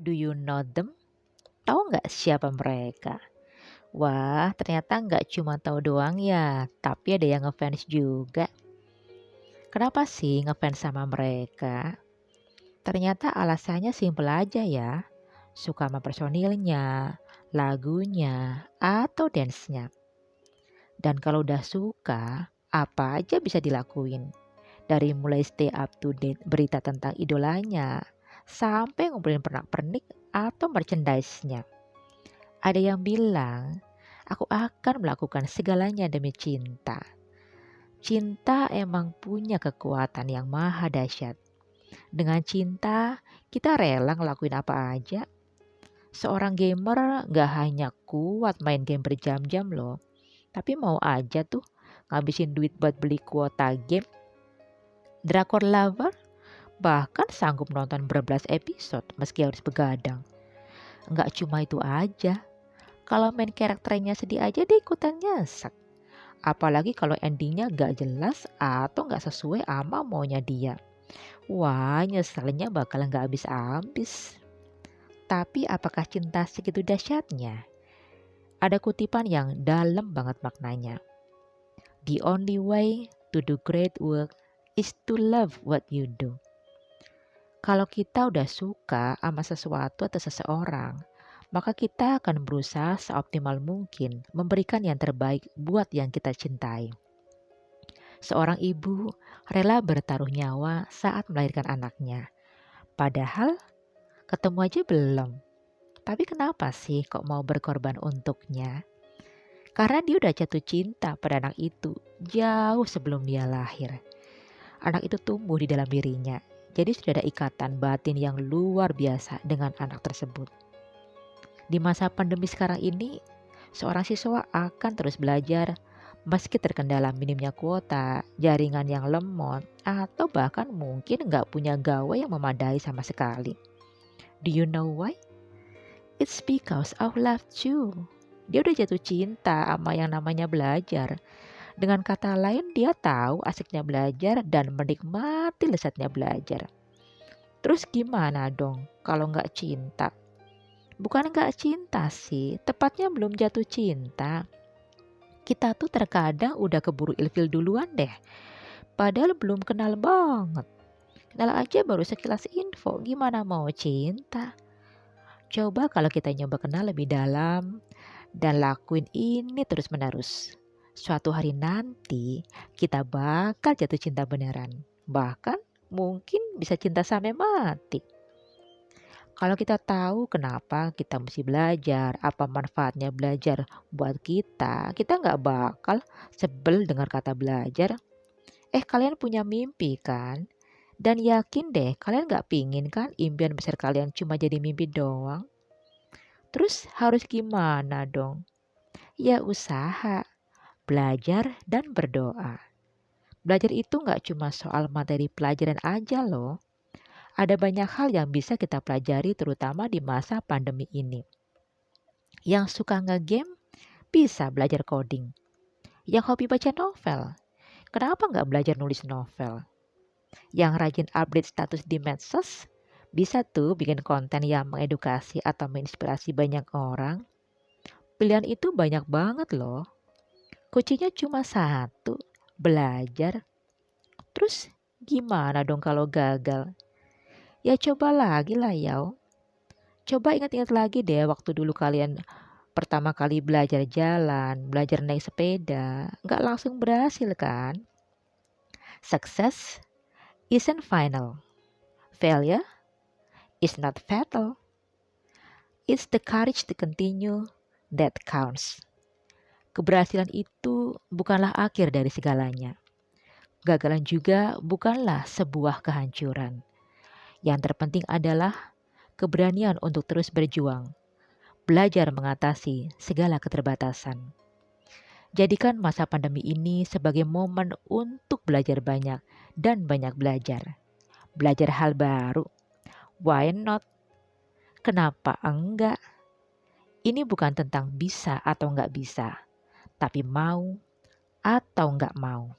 Do you know them? Tahu nggak siapa mereka? Wah, ternyata nggak cuma tahu doang ya, tapi ada yang ngefans juga. Kenapa sih ngefans sama mereka? Ternyata alasannya simpel aja ya. Suka sama personilnya, lagunya, atau dance-nya. Dan kalau udah suka, apa aja bisa dilakuin. Dari mulai stay up to date berita tentang idolanya, sampai ngumpulin pernak-pernik atau merchandise-nya. Ada yang bilang, aku akan melakukan segalanya demi cinta. Cinta emang punya kekuatan yang maha dahsyat. Dengan cinta, kita rela ngelakuin apa aja. Seorang gamer gak hanya kuat main game berjam-jam loh, tapi mau aja tuh ngabisin duit buat beli kuota game. Drakor lover bahkan sanggup nonton berbelas episode meski harus begadang. Nggak cuma itu aja, kalau main karakternya sedih aja dia ikutan nyesek. Apalagi kalau endingnya gak jelas atau gak sesuai sama maunya dia. Wah, nyeselnya bakal gak habis-habis. Tapi apakah cinta segitu dahsyatnya? Ada kutipan yang dalam banget maknanya. The only way to do great work is to love what you do. Kalau kita udah suka sama sesuatu atau seseorang, maka kita akan berusaha seoptimal mungkin memberikan yang terbaik buat yang kita cintai. Seorang ibu rela bertaruh nyawa saat melahirkan anaknya. Padahal ketemu aja belum. Tapi kenapa sih kok mau berkorban untuknya? Karena dia udah jatuh cinta pada anak itu jauh sebelum dia lahir. Anak itu tumbuh di dalam dirinya. Jadi sudah ada ikatan batin yang luar biasa dengan anak tersebut. Di masa pandemi sekarang ini, seorang siswa akan terus belajar meski terkendala minimnya kuota, jaringan yang lemot, atau bahkan mungkin nggak punya gawe yang memadai sama sekali. Do you know why? It's because of love too. Dia udah jatuh cinta sama yang namanya belajar. Dengan kata lain, dia tahu asiknya belajar dan menikmati lezatnya belajar. Terus gimana dong kalau nggak cinta? Bukan nggak cinta sih, tepatnya belum jatuh cinta. Kita tuh terkadang udah keburu ilfil duluan deh. Padahal belum kenal banget. Kenal aja baru sekilas info, gimana mau cinta? Coba kalau kita nyoba kenal lebih dalam dan lakuin ini terus-menerus. Suatu hari nanti kita bakal jatuh cinta beneran. Bahkan mungkin bisa cinta sampai mati. Kalau kita tahu kenapa kita mesti belajar, apa manfaatnya belajar buat kita nggak bakal sebel dengar kata belajar. Kalian punya mimpi kan? Dan yakin deh kalian nggak pingin kan impian besar kalian cuma jadi mimpi doang? Terus harus gimana dong? Ya usaha, belajar dan berdoa. Belajar itu nggak cuma soal materi pelajaran aja loh. Ada banyak hal yang bisa kita pelajari terutama di masa pandemi ini. Yang suka nge-game bisa belajar coding. Yang hobi baca novel, kenapa nggak belajar nulis novel? Yang rajin update status di medsos, bisa tuh bikin konten yang mengedukasi atau menginspirasi banyak orang. Pilihan itu banyak banget loh. Kuncinya cuma satu, belajar. Terus gimana dong kalau gagal? Ya coba lagi lah ya. Coba ingat-ingat lagi deh waktu dulu kalian pertama kali belajar jalan, belajar naik sepeda. Nggak langsung berhasil kan? Success isn't final. Failure is not fatal. It's the courage to continue that counts. Keberhasilan itu bukanlah akhir dari segalanya. Gagalan juga bukanlah sebuah kehancuran. Yang terpenting adalah keberanian untuk terus berjuang, belajar mengatasi segala keterbatasan. Jadikan masa pandemi ini sebagai momen untuk belajar banyak dan banyak belajar. Belajar hal baru. Why not? Kenapa enggak? Ini bukan tentang bisa atau enggak bisa, tapi mau atau enggak mau.